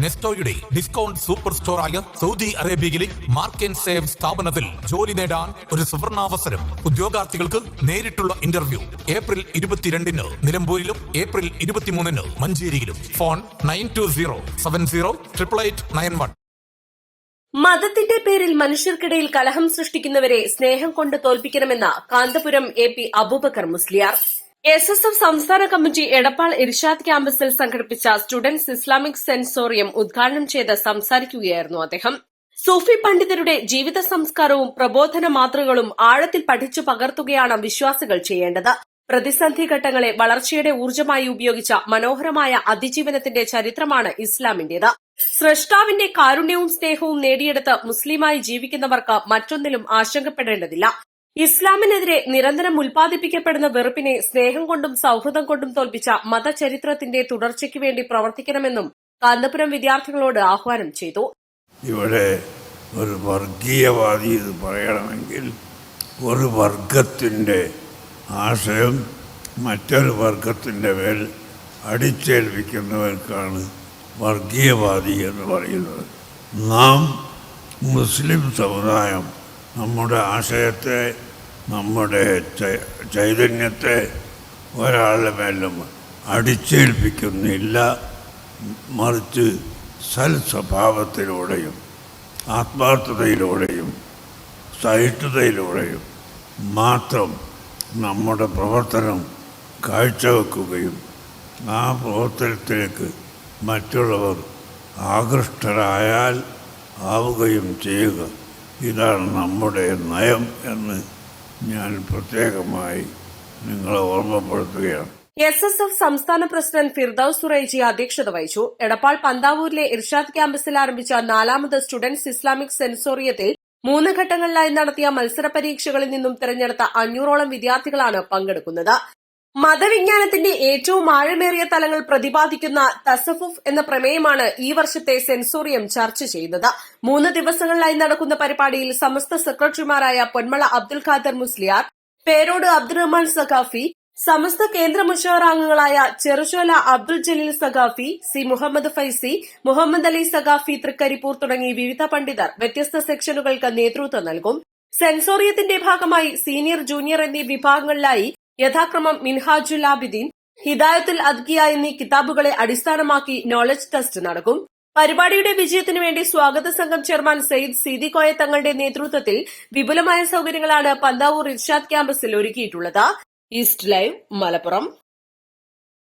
നെസ്റ്റോയുടെ discount super സ്റ്റോറായ Saudi അറേബ്യയിലെ mark and save സ്ഥാപനത്തിൽ ജോലി നേടാൻ ഒരു സുവർണാവസരം. ഉദ്യോഗാർത്ഥികൾക്ക് നേരിട്ടുള്ള ഇന്റർവ്യൂ ഏപ്രിൽ 22 നിലമ്പൂരിലും ഏപ്രിൽ 23 മഞ്ചേരിയിലും. ഫോൺ 9207088891. മതത്തിന്റെ പേരിൽ മനുഷ്യർക്കിടയിൽ കലഹം സൃഷ്ടിക്കുന്നവരെ സ്നേഹം കൊണ്ട് തോൽപ്പിക്കണമെന്ന് കാന്തപുരം AP അബൂബക്കർ മുസ്ലിയാർ. SSF സംസ്ഥാന കമ്മിറ്റി എടപ്പാൾ ഇർഷാദ് ക്യാമ്പസിൽ സംഘടിപ്പിച്ച സ്റ്റുഡന്റ്സ് ഇസ്ലാമിക് സെൻസോറിയം ഉദ്ഘാടനം ചെയ്ത് സംസാരിക്കുകയായിരുന്നു അദ്ദേഹം. സൂഫി പണ്ഡിതരുടെ ജീവിത സംസ്കാരവും പ്രബോധന മാതൃകകളും ആഴത്തിൽ പഠിച്ചു പകർത്തുകയാണ് വിശ്വാസികൾ ചെയ്യേണ്ടത്. പ്രതിസന്ധി ഘട്ടങ്ങളെ വളർച്ചയുടെ ഊർജ്ജമായി ഉപയോഗിച്ച മനോഹരമായ അതിജീവനത്തിന്റെ ചരിത്രമാണ് ഇസ്ലാമിന്റേത്. സ്രഷ്ടാവിന്റെ കാരുണ്യവും സ്നേഹവും നേടിയെടുത്ത് മുസ്ലിമായി ജീവിക്കുന്നവർക്ക് മറ്റൊന്നിലും ആശങ്കപ്പെടേണ്ടതില്ല. ഇസ്ലാമിനെതിരെ നിരന്തരം ഉൽപ്പാദിപ്പിക്കപ്പെടുന്ന വെറുപ്പിനെ സ്നേഹം കൊണ്ടും സൌഹൃദം കൊണ്ടും തോൽപ്പിച്ച മതചരിത്രത്തിന്റെ തുടർച്ചയ്ക്ക് വേണ്ടി പ്രവർത്തിക്കണമെന്നും കാന്തപുരം വിദ്യാർത്ഥികളോട് ആഹ്വാനം ചെയ്തു. ഇവിടെ ഒരു വർഗീയവാദി ഇത് പറയണമെങ്കിൽ ഒരു വർഗത്തിന്റെ ആശയം മറ്റൊരു വർഗത്തിന്റെ മേൽ അടിച്ചേൽപ്പിക്കുന്നവർക്കാണ് വർഗീയവാദി എന്ന് പറയുന്നത്. നാം മുസ്ലിം സമുദായം നമ്മുടെ ആശയത്തെ, നമ്മുടെ ചൈതന്യത്തെ ഒരാളുടെ മേലും അടിച്ചേൽപ്പിക്കുന്നില്ല. മറിച്ച് സൽസ്വഭാവത്തിലൂടെയും ആത്മാർത്ഥതയിലൂടെയും സഹിഷ്ണുതയിലൂടെയും മാത്രം നമ്മുടെ പ്രവർത്തനം കാഴ്ചവെക്കുകയും ആ പ്രവർത്തനത്തിലേക്ക് മറ്റുള്ളവർ ആവുകയും ചെയ്യുക. ഇതാണ് നമ്മുടെ നയം എന്ന് ഞാൻ പ്രത്യേകമായി നിങ്ങളെ ഓർമ്മപ്പെടുത്തുകയാണ്. SSF സംസ്ഥാന പ്രസിഡന്റ് ഫിർദൌസ് സുറൈജി അധ്യക്ഷത വഹിച്ചു. എടപ്പാൾ പന്താവൂരിലെ ഇർഷാദ് ക്യാമ്പസിൽ ആരംഭിച്ച 4ാമത് സ്റ്റുഡന്റ്സ് ഇസ്ലാമിക് സെൻസോറിയത്തിൽ 3 ഘട്ടങ്ങളിലായി നടത്തിയ മത്സര പരീക്ഷകളിൽ നിന്നും തിരഞ്ഞെടുത്ത 500ഓളം വിദ്യാർത്ഥികളാണ് പങ്കെടുക്കുന്നത്. മതവിജ്ഞാനത്തിന്റെ ഏറ്റവും ആഴമേറിയ തലങ്ങൾ പ്രതിപാദിക്കുന്ന തസവുഫ് എന്ന പ്രമേയമാണ് ഈ വർഷത്തെ സെൻസോറിയം ചർച്ച ചെയ്യുന്നത്. 3 ദിവസങ്ങളിലായി നടക്കുന്ന പരിപാടിയിൽ സമസ്ത സെക്രട്ടറിമാരായ പൊന്മള അബ്ദുൽ ഖാദർ മുസ്ലിയാർ, പേരോട് അബ്ദുറഹ്മാൻ സഖാഫി, സമസ്ത കേന്ദ്ര മുഷാവറ അംഗങ്ങളായ ചെറുചോല അബ്ദുൽ ജലീൽ സഖാഫി, സി മുഹമ്മദ് ഫൈസി, മുഹമ്മദ് അലി സഖാഫി തൃക്കരിപ്പൂർ തുടങ്ങി വിവിധ പണ്ഡിതർ വ്യത്യസ്ത സെക്ഷനുകൾക്ക് നേതൃത്വം നൽകും. സെൻസോറിയത്തിന്റെ ഭാഗമായി സീനിയർ, ജൂനിയർ എന്നീ വിഭാഗങ്ങളിലായി യഥാക്രമം മിൻഹാജുൽ ആബിദീൻ, ഹിദായത്തുൽ അദ്കിയ എന്നീ കിതാബുകളെ അടിസ്ഥാനമാക്കി നോളജ് ടെസ്റ്റ് നടക്കും. പരിപാടിയുടെ വിജയത്തിനു വേണ്ടി സ്വാഗത സംഘം ചെയർമാൻ സയ്യിദ് സീതി കോയ തങ്ങളുടെ നേതൃത്വത്തിൽ വിപുലമായ സൌകര്യങ്ങളാണ് പന്താവൂർ ഇർഷാദ് ക്യാമ്പസിൽ ഒരുക്കിയിട്ടുള്ളത്. East live, Malappuram.